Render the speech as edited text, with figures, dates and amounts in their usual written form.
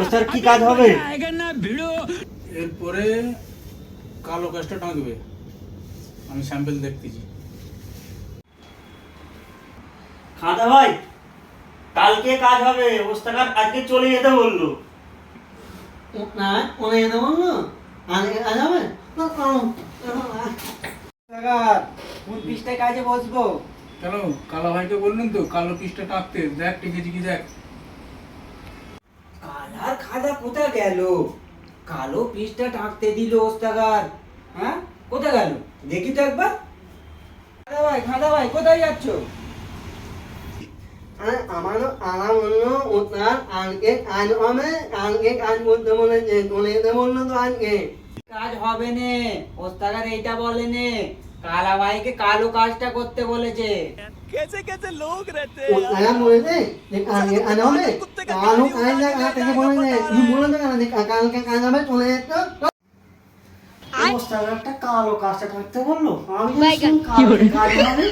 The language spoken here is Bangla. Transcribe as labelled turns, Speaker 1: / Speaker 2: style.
Speaker 1: ওস্তাদ কি কাজ হবে?
Speaker 2: এরপরে কালো কাজটা টাঙবে, আমি স্যাম্পল দেখতেছি।
Speaker 1: খাদা ভাই, কালকে কাজ হবে, ওস্তাদ আজকে চলে যেতে বললো।
Speaker 3: না ওনে যেতে বললো, আজ হবে না কোন পিসটায় কাজে বসবো?
Speaker 2: কেন, কালো ভাইকে বললেন তো কালো পিসটা টাকতে, দেখ টেকেছি কি দেখ।
Speaker 3: কালার খাদা কোথায় গেল? কালো পিসটা টাকতে দিল ওস্তাগার। হ্যাঁ, কোথায় গেল দেখি তো একবার। খাদা ভাই কোথায় যাচ্ছ? আমারও আরাম অন্য ওনার আজকে কাজ হবে, আজকে কাজ করতে বলেছে, চলে যেতে বললো তো আজকে। কাজ হবে নে, ওস্তাগার এইটা বলে নে, কালা ভাইকে কালো কাজটা করতে বলেছে। ওস্তাগার বলেছে যে আজকে কাজ হবে, কালো কাজটা কাজটাকে বলেছে, তুমি বলে তো কেন যে কালকে কাজ হবে, চলে যেত।
Speaker 1: ওস্তাদ একটা কালো কাজটা থাকতে বললো, আমি কাজ হবে।